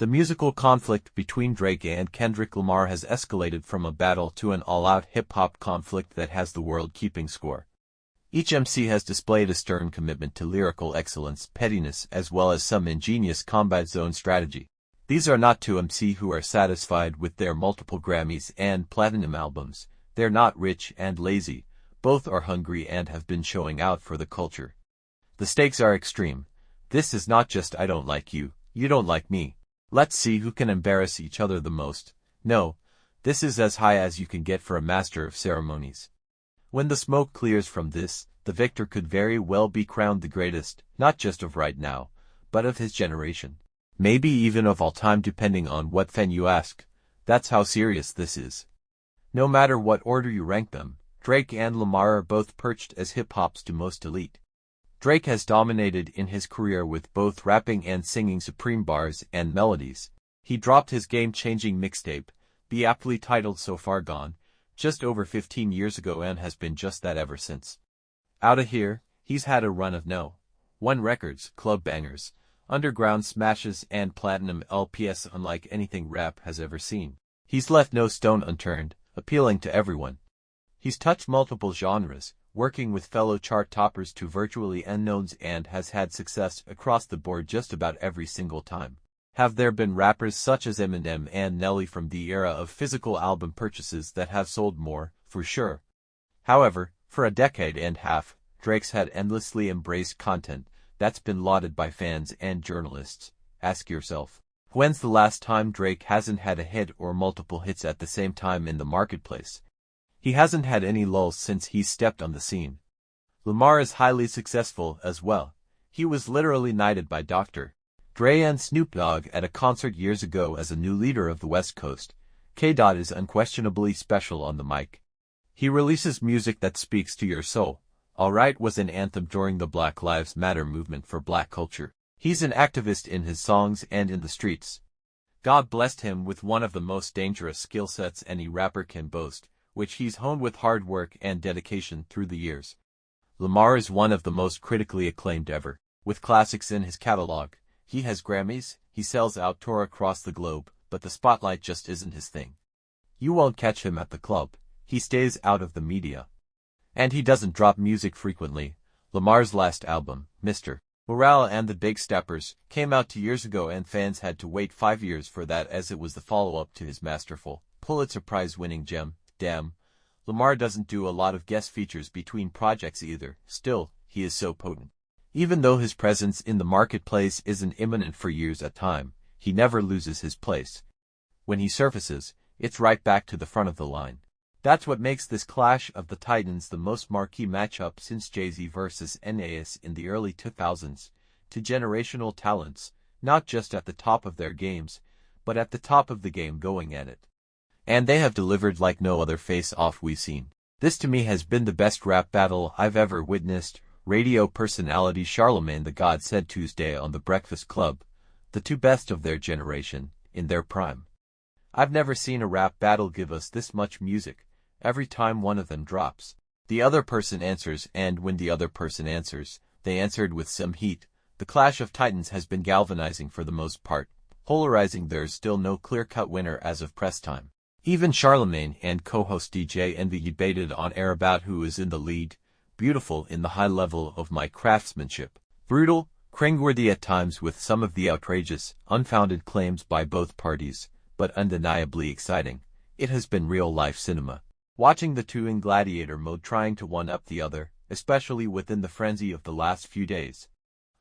The musical conflict between Drake and Kendrick Lamar has escalated from a battle to an all-out hip-hop conflict that has the world keeping score. Each MC has displayed a stern commitment to lyrical excellence, pettiness, as well as some ingenious combat zone strategy. These are not two MC who are satisfied with their multiple Grammys and platinum albums. They're not rich and lazy. Both are hungry and have been showing out for the culture. The stakes are extreme. This is not just I don't like you, you don't like me. Let's see who can embarrass each other the most. No, this is as high as you can get for a master of ceremonies. When the smoke clears from this, the victor could very well be crowned the greatest, not just of right now, but of his generation. Maybe even of all time, depending on what fan you ask. That's how serious this is. No matter what order you rank them, Drake and Lamar are both perched as hip-hop's to most elite. Drake has dominated in his career with both rapping and singing supreme bars and melodies. He dropped his game-changing mixtape, be aptly titled So Far Gone, just over 15 years ago and has been just that ever since. Outta here, he's had a run of No. 1 records, club bangers, underground smashes and platinum LPs unlike anything rap has ever seen. He's left no stone unturned, appealing to everyone. He's touched multiple genres, working with fellow chart toppers to virtually unknowns, and has had success across the board just about every single time. Have there been rappers such as Eminem and Nelly from the era of physical album purchases that have sold more? For sure. However, for a decade and a half, Drake's had endlessly embraced content that's been lauded by fans and journalists. Ask yourself, when's the last time Drake hasn't had a hit or multiple hits at the same time in the marketplace? He hasn't had any lulls since he stepped on the scene. Lamar is highly successful as well. He was literally knighted by Dr. Dre and Snoop Dogg at a concert years ago as a new leader of the West Coast. K. is unquestionably special on the mic. He releases music that speaks to your soul. Alright was an anthem during the Black Lives Matter movement for black culture. He's an activist in his songs and in the streets. God blessed him with one of the most dangerous skill sets any rapper can boast, which he's honed with hard work and dedication through the years. Lamar is one of the most critically acclaimed ever. With classics in his catalog, he has Grammys, he sells out tour across the globe, but the spotlight just isn't his thing. You won't catch him at the club. He stays out of the media. And he doesn't drop music frequently. Lamar's last album, Mr. Morale and the Big Steppers, came out 2 years ago and fans had to wait 5 years for that as it was the follow-up to his masterful, Pulitzer Prize-winning gem. Damn, Lamar doesn't do a lot of guest features between projects either. Still, he is so potent. Even though his presence in the marketplace isn't imminent for years at a time, he never loses his place. When he surfaces, it's right back to the front of the line. That's what makes this clash of the Titans the most marquee matchup since Jay-Z versus Nas in the early 2000s. Two generational talents, not just at the top of their games, but at the top of the game going at it. And they have delivered like no other face-off we've seen. This to me has been the best rap battle I've ever witnessed. Radio personality Charlemagne the God said Tuesday on The Breakfast Club, the two best of their generation, in their prime. I've never seen a rap battle give us this much music. Every time one of them drops, the other person answers, and when the other person answers, they answered with some heat. The clash of titans has been galvanizing for the most part, polarizing. There's still no clear-cut winner as of press time. Even Charlemagne and co-host DJ Envy debated on air about who is in the lead. Beautiful in the high level of mic craftsmanship. Brutal, cringeworthy at times with some of the outrageous, unfounded claims by both parties, but undeniably exciting. It has been real-life cinema. Watching the two in gladiator mode trying to one-up the other, especially within the frenzy of the last few days.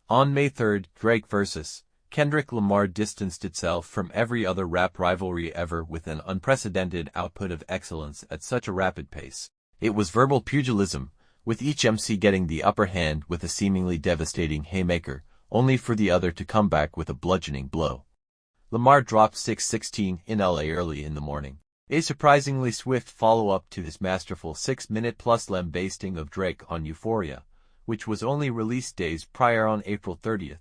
On May 3rd, Drake vs. Kendrick Lamar distanced itself from every other rap rivalry ever with an unprecedented output of excellence at such a rapid pace. It was verbal pugilism, with each MC getting the upper hand with a seemingly devastating haymaker, only for the other to come back with a bludgeoning blow. Lamar dropped 6:16 in LA early in the morning. A surprisingly swift follow-up to his masterful 6-minute-plus lambasting of Drake on Euphoria, which was only released days prior on April 30th.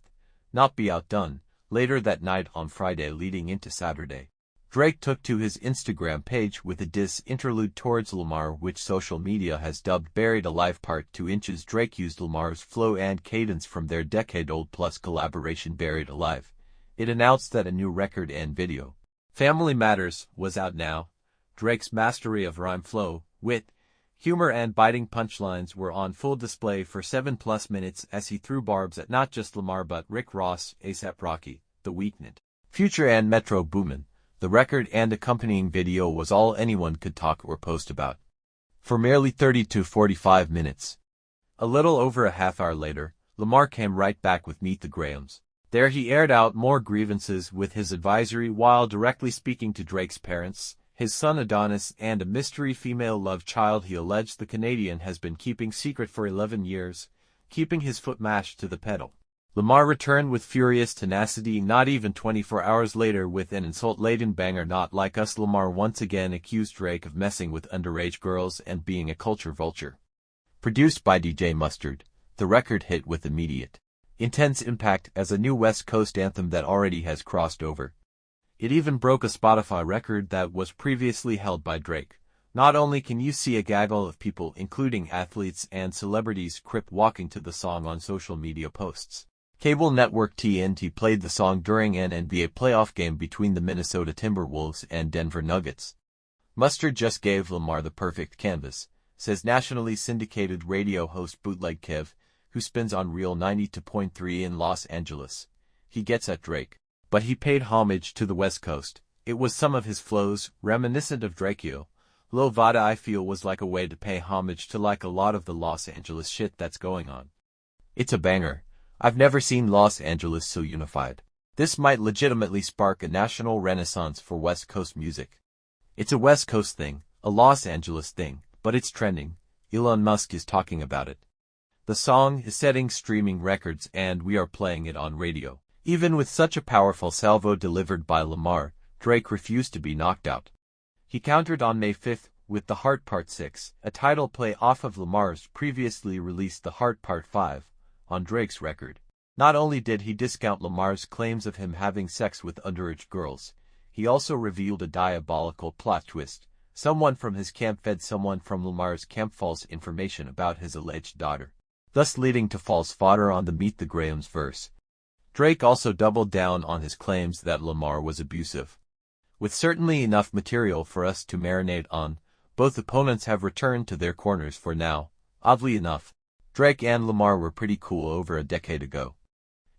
Not be outdone, later that night on Friday leading into Saturday, Drake took to his Instagram page with a diss interlude towards Lamar, which social media has dubbed Buried Alive Part 2 inches. Drake used Lamar's flow and cadence from their decade-old plus collaboration Buried Alive, It announced that a new record and video, Family Matters, was out now. Drake's mastery of rhyme flow, wit, humor and biting punchlines were on full display for 7+ minutes as he threw barbs at not just Lamar but Rick Ross, A$AP Rocky, The Weeknd, Future and Metro Boomin. The record and accompanying video was all anyone could talk or post about. For merely 30 to 45 minutes. A little over a half hour later, Lamar came right back with Meet the Grahams. There he aired out more grievances with his advisory while directly speaking to Drake's parents, his son Adonis, and a mystery female love child he alleged the Canadian has been keeping secret for 11 years, keeping his foot mashed to the pedal. Lamar returned with furious tenacity not even 24 hours later with an insult-laden banger Not Like Us. Lamar once again accused Drake of messing with underage girls and being a culture vulture. Produced by DJ Mustard, the record hit with immediate, intense impact as a new West Coast anthem that already has crossed over. It even broke a Spotify record that was previously held by Drake. Not only can you see a gaggle of people including athletes and celebrities crip walking to the song on social media posts. Cable network TNT played the song during an NBA playoff game between the Minnesota Timberwolves and Denver Nuggets. Mustard just gave Lamar the perfect canvas, says nationally syndicated radio host Bootleg Kev, who spins on Real 92.3 in Los Angeles. He gets at Drake, but he paid homage to the West Coast. It was some of his flows, reminiscent of Drakeo. Lil Vada I feel was like a way to pay homage to like a lot of the Los Angeles shit that's going on. It's a banger. I've never seen Los Angeles so unified. This might legitimately spark a national renaissance for West Coast music. It's a West Coast thing, a Los Angeles thing, but it's trending. Elon Musk is talking about it. The song is setting streaming records and we are playing it on radio. Even with such a powerful salvo delivered by Lamar, Drake refused to be knocked out. He countered on May 5th with The Heart Part 6, a title play off of Lamar's previously released The Heart Part 5, on Drake's record. Not only did he discount Lamar's claims of him having sex with underage girls, he also revealed a diabolical plot twist. Someone from his camp fed someone from Lamar's camp false information about his alleged daughter, thus leading to false fodder on the Meet the Grahams verse. Drake also doubled down on his claims that Lamar was abusive. With certainly enough material for us to marinate on, both opponents have returned to their corners for now. Oddly enough, Drake and Lamar were pretty cool over a decade ago.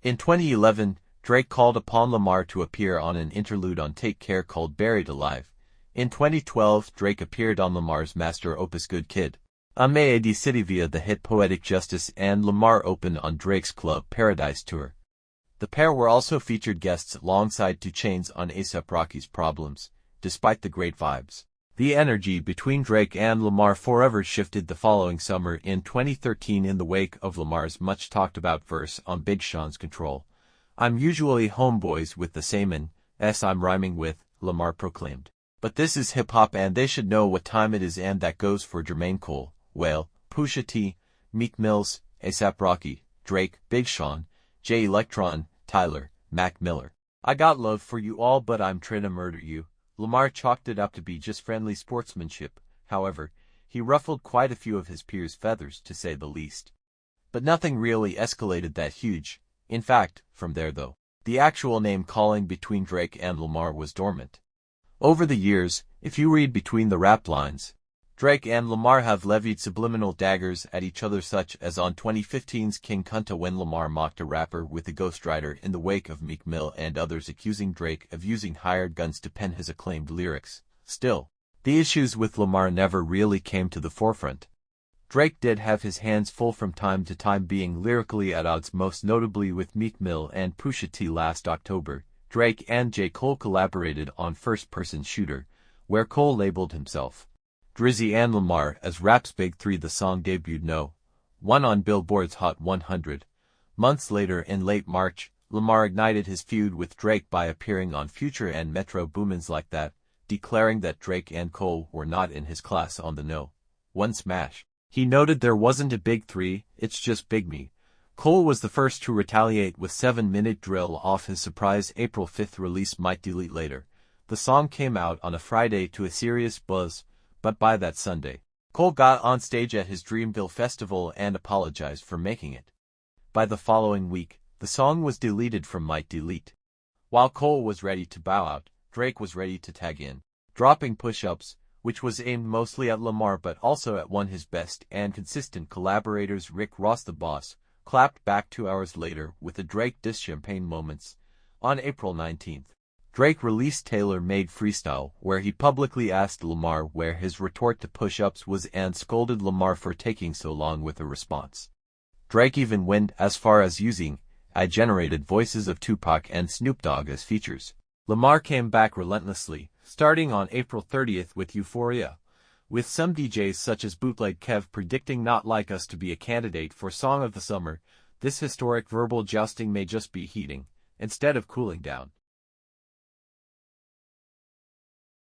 In 2011, Drake called upon Lamar to appear on an interlude on Take Care called Buried Alive. In 2012, Drake appeared on Lamar's master opus Good Kid. Ame Ad City via the hit Poetic Justice, and Lamar opened on Drake's Club Paradise tour. The pair were also featured guests alongside 2 Chainz on A$AP Rocky's Problems. Despite the great vibes, the energy between Drake and Lamar forever shifted the following summer in 2013 in the wake of Lamar's much-talked-about verse on Big Sean's Control. I'm usually homeboys with the same S I'm rhyming with, Lamar proclaimed. But this is hip-hop and they should know what time it is, and that goes for Jermaine Cole, Whale, Pusha T, Meek Mills, A$AP Rocky, Drake, Big Sean, Jay Electron, Tyler, Mac Miller. I got love for you all but I'm trying to murder you. Lamar chalked it up to be just friendly sportsmanship. However, he ruffled quite a few of his peers' feathers to say the least. But nothing really escalated that huge. In fact, from there though, the actual name-calling between Drake and Lamar was dormant. Over the years, if you read between the rap lines, Drake and Lamar have levied subliminal daggers at each other, such as on 2015's King Kunta when Lamar mocked a rapper with a ghostwriter in the wake of Meek Mill and others accusing Drake of using hired guns to pen his acclaimed lyrics. Still, the issues with Lamar never really came to the forefront. Drake did have his hands full from time to time being lyrically at odds, most notably with Meek Mill and Pusha T. Last October, Drake and J. Cole collaborated on First Person Shooter, where Cole labeled himself Drizzy and Lamar as rap's Big Three. The song debuted No. 1 on Billboard's Hot 100. Months later, in late March, Lamar ignited his feud with Drake by appearing on Future and Metro Boomin's Like That, declaring that Drake and Cole were not in his class on the No. 1 smash. He noted there wasn't a Big Three, it's just Big Me. Cole was the first to retaliate with 7-minute Drill off his surprise April 5th release Might Delete Later. The song came out on a Friday to a serious buzz, but by that Sunday, Cole got on stage at his Dreamville festival and apologized for making it. By the following week, the song was deleted from Might Delete. While Cole was ready to bow out, Drake was ready to tag in, dropping push-ups, which was aimed mostly at Lamar but also at one of his best and consistent collaborators. Rick Ross the Boss clapped back 2 hours later with the Drake diss Champagne Moments. On April 19th, Drake released Tailor-Made Freestyle, where he publicly asked Lamar where his retort to push-ups was and scolded Lamar for taking so long with a response. Drake even went as far as using AI-generated voices of Tupac and Snoop Dogg as features. Lamar came back relentlessly, starting on April 30th with Euphoria, with some DJs such as Bootleg Kev predicting Not Like Us to be a candidate for Song of the Summer. This historic verbal jousting may just be heating, instead of cooling down.